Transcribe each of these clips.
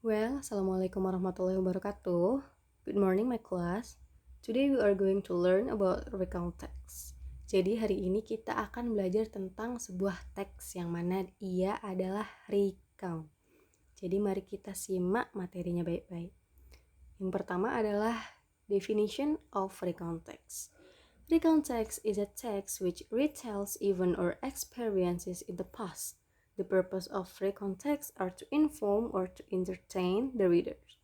Assalamualaikum warahmatullahi wabarakatuh. Good morning, my class. Today we are going to learn about recount text. Jadi hari ini kita akan belajar tentang sebuah teks yang mana ia adalah recount. Jadi mari kita simak materinya baik-baik. Yang pertama adalah definition of recount text. Recount text is a text which retells events or experiences in the past. The purpose of recount text are to inform or to entertain the readers.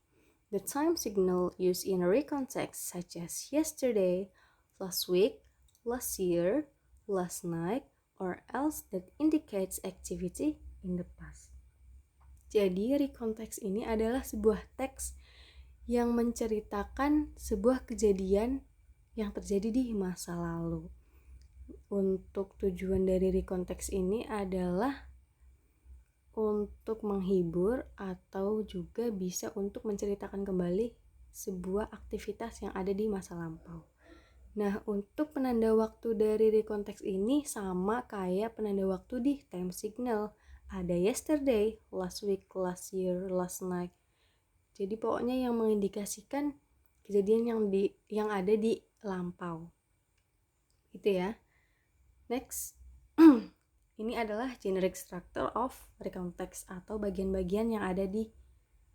The time signal used in a recount text such as yesterday, last week, last year, last night, or else that indicates activity in the past. Jadi recount text ini adalah sebuah teks yang menceritakan sebuah kejadian yang terjadi di masa lalu. Untuk tujuan dari recount text ini adalah untuk menghibur atau juga bisa untuk menceritakan kembali sebuah aktivitas yang ada di masa lampau. Nah, untuk penanda waktu dari recount text ini sama kayak penanda waktu di time signal. Ada yesterday, last week, last year, last night. Jadi pokoknya yang mengindikasikan kejadian yang ada di lampau. Itu ya. Next. Ini adalah generic structure of recount text atau bagian-bagian yang ada di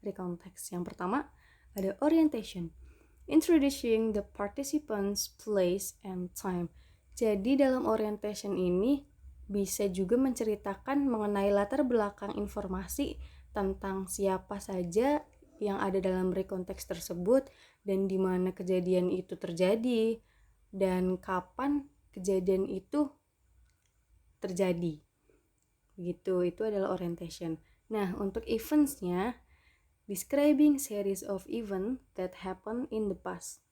recount text. Yang pertama ada orientation, introducing the participants, place, and time. Jadi dalam orientation ini bisa juga menceritakan mengenai latar belakang informasi tentang siapa saja yang ada dalam recount text tersebut dan di mana kejadian itu terjadi dan kapan kejadian itu terjadi. Begitu, itu adalah orientation. Nah, untuk eventsnya, describing series of event that happen in the past.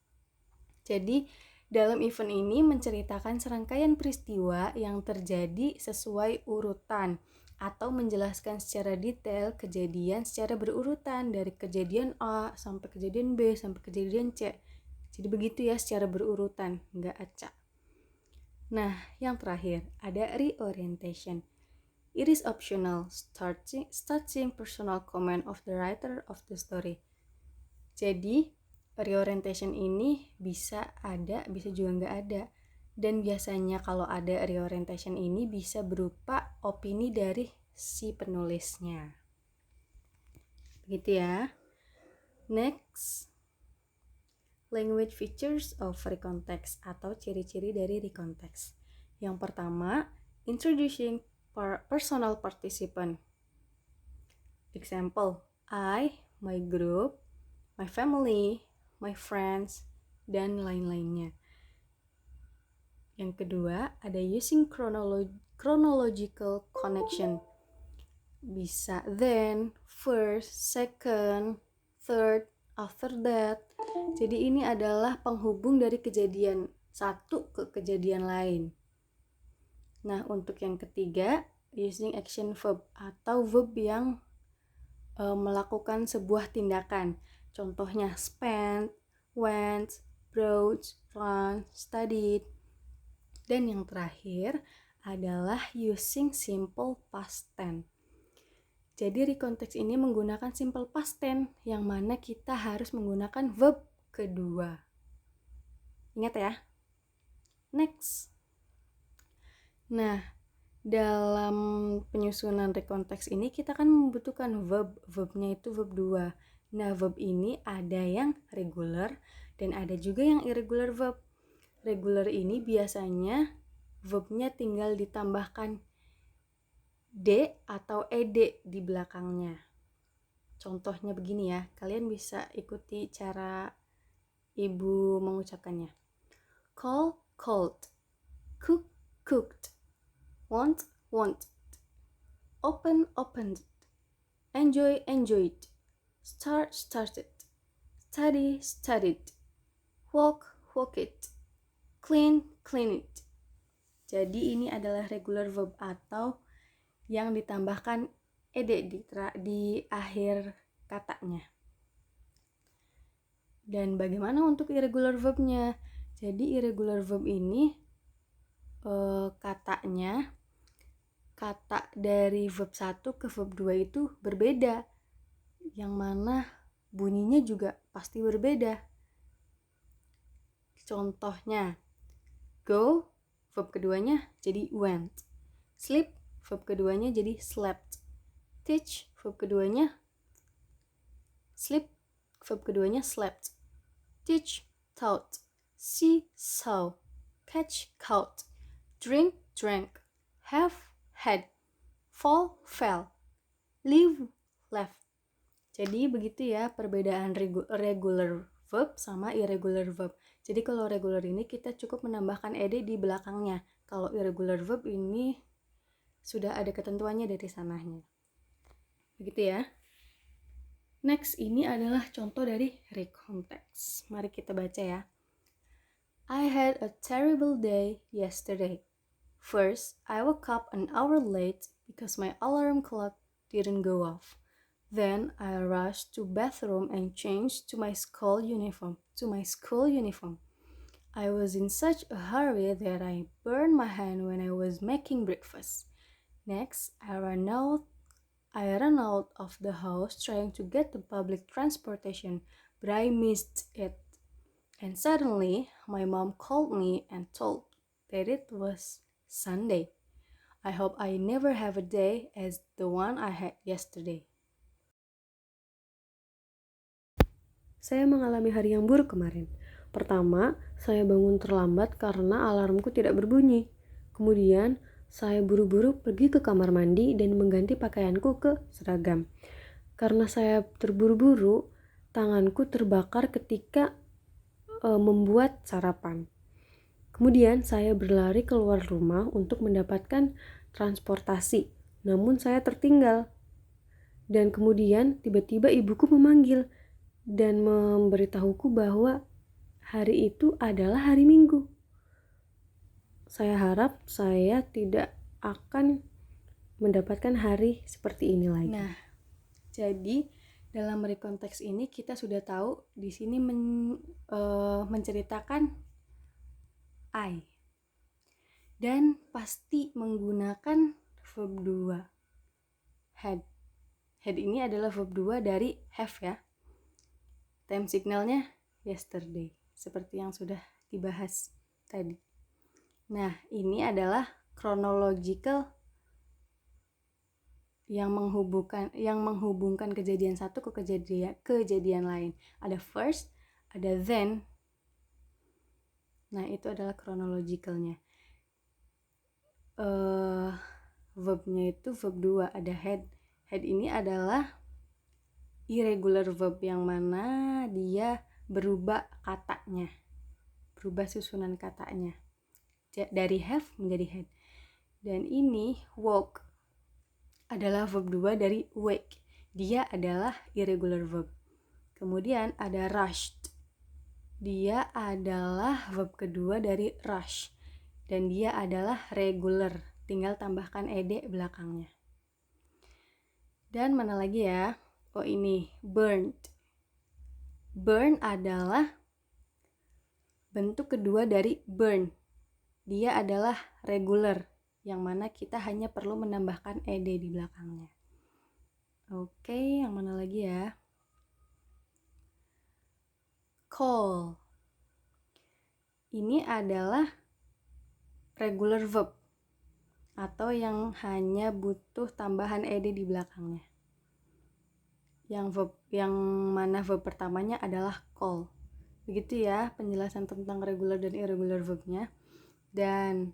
Jadi, dalam event ini menceritakan serangkaian peristiwa yang terjadi sesuai urutan atau menjelaskan secara detail kejadian secara berurutan dari kejadian A sampai kejadian B sampai kejadian C. Jadi begitu ya secara berurutan, nggak acak. Nah, yang terakhir ada reorientation. It is optional, starting personal comment of the writer of the story. Jadi, reorientation ini bisa ada, bisa juga nggak ada. Dan biasanya kalau ada reorientation ini bisa berupa opini dari si penulisnya. Begitu ya. Next, language features of recount text atau ciri-ciri dari recount text. Yang pertama, introducing personal participant. Example, I, my group, my family, my friends, dan lain-lainnya. Yang kedua, ada using chronological connection. Bisa then, first, second, third, after that. Jadi ini adalah penghubung dari kejadian satu ke kejadian lain. Nah, untuk yang ketiga, using action verb atau verb yang melakukan sebuah tindakan. Contohnya spent, went, brought, run, studied. Dan yang terakhir adalah using simple past tense. Jadi recount text ini menggunakan simple past tense yang mana kita harus menggunakan verb kedua. Ingat ya. Next. Nah, dalam penyusunan recount text ini kita kan membutuhkan verbnya itu verb 2. Nah, verb ini ada yang regular dan ada juga yang irregular verb. Regular ini biasanya verbnya tinggal ditambahkan d atau ed di belakangnya. Contohnya begini ya, kalian bisa ikuti cara ibu mengucapkannya. Call, called. Cook, cooked. Want, wanted. Open, opened. Enjoy, enjoyed. Start, started. Study, studied. Walk, walked. Clean, cleaned. Jadi ini adalah regular verb atau yang ditambahkan ed di akhir katanya. Dan bagaimana untuk irregular verbnya? Jadi irregular verb ini katanya, kata dari verb 1 ke verb 2 itu berbeda. yang mana bunyinya juga pasti berbeda. Contohnya, go, verb keduanya jadi went. Sleep, verb keduanya jadi slept. Teach, verb keduanya sleep, verb keduanya slept. Teach, taught. See, saw. Catch, caught. Drink, drank. Have, had. Fall, fell. Leave, left. Jadi begitu ya perbedaan regular verb sama irregular verb. Jadi kalau regular ini kita cukup menambahkan ed di belakangnya. Kalau irregular verb ini sudah ada ketentuannya dari sananya. Begitu ya. Next, ini adalah contoh dari recount text. Mari kita baca ya. I had a terrible day yesterday. First, I woke up an hour late because my alarm clock didn't go off. Then I rushed to bathroom and changed to my school uniform. I was in such a hurry that I burned my hand when I was making breakfast. Next, I ran out of the house trying to get to public transportation, but I missed it. And suddenly, my mom called me and told that it was Sunday. I hope I never have a day as the one I had yesterday. Saya mengalami hari yang buruk kemarin. Pertama, saya bangun terlambat karena alarmku tidak berbunyi. Kemudian, saya buru-buru pergi ke kamar mandi dan mengganti pakaianku ke seragam. Karena saya terburu-buru, tanganku terbakar ketika membuat sarapan. Kemudian, saya berlari keluar rumah untuk mendapatkan transportasi. Namun, saya tertinggal. Dan kemudian, tiba-tiba ibuku memanggil dan memberitahuku bahwa hari itu adalah hari Minggu. Saya harap saya tidak akan mendapatkan hari seperti ini lagi. Nah, jadi dalam rekonteks ini kita sudah tahu di sini menceritakan I dan pasti menggunakan verb 2 had. Had ini adalah verb 2 dari have ya. Time signalnya yesterday, seperti yang sudah dibahas tadi. Nah, ini adalah chronological yang menghubungkan kejadian satu ke kejadian lain. Ada first, ada then. Nah, itu adalah chronologicalnya. Verbnya itu verb 2, ada had. Had ini adalah irregular verb yang mana dia berubah katanya, berubah susunan katanya dari have menjadi had. Dan ini woke adalah verb 2 dari wake, dia adalah irregular verb. Kemudian ada rushed, dia adalah verb kedua dari rush dan dia adalah regular, tinggal tambahkan ed belakangnya. Dan mana lagi ya? Oh, ini burned. Burn adalah bentuk kedua dari burn. Dia adalah regular, yang mana kita hanya perlu menambahkan ed di belakangnya. Oke, yang mana lagi ya? Call. Ini adalah regular verb atau yang hanya butuh tambahan ed di belakangnya. Yang mana verb pertamanya adalah call. Begitu ya penjelasan tentang regular dan irregular verbnya. Dan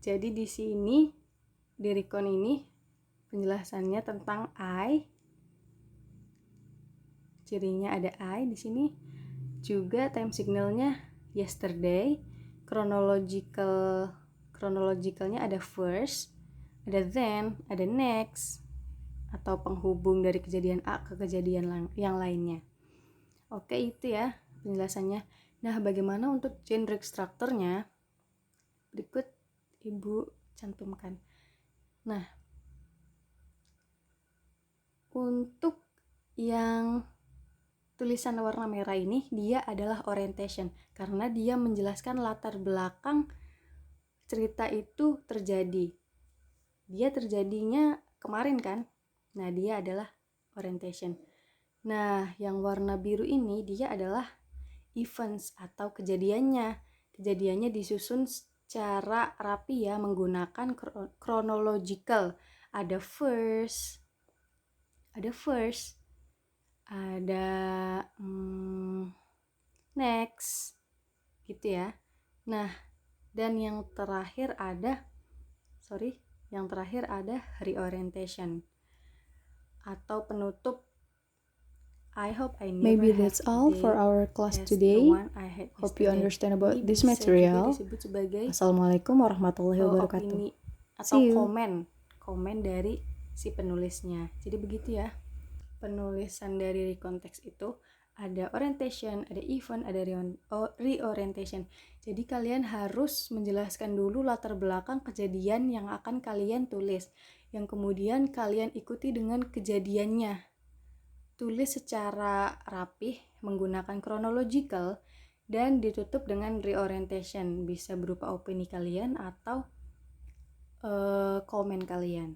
jadi di sini di recon ini penjelasannya tentang I. Cirinya ada I di sini. Juga time signalnya yesterday. Chronologicalnya ada first, ada then, ada next, atau penghubung dari kejadian A ke kejadian yang lainnya. Oke, itu ya penjelasannya. Nah, bagaimana untuk generic strukturnya? Berikut Ibu cantumkan. Nah, untuk yang tulisan warna merah ini, dia adalah orientation karena dia menjelaskan latar belakang cerita itu terjadi. Dia terjadinya kemarin kan? Nah, dia adalah orientation. Nah, yang warna biru ini dia adalah events atau kejadiannya. Kejadiannya disusun secara rapi ya, menggunakan chronological. Ada first, ada next, gitu ya. Nah, dan yang terakhir ada reorientation atau penutup. I hope I never Maybe have that's all for today our class as today. the one I had Hope you yesterday. understand about Ini this bisa material. juga disebut sebagai Assalamualaikum warahmatullahi wabarakatuh. opini atau See you. komen dari si penulisnya. Jadi begitu ya. Penulisan dari recontext itu ada orientation, ada event, ada reorientation. Jadi kalian harus menjelaskan dulu latar belakang kejadian yang akan kalian tulis, yang kemudian kalian ikuti dengan kejadiannya. Tulis secara rapih menggunakan chronological dan ditutup dengan reorientation. Bisa berupa opini kalian atau komen kalian.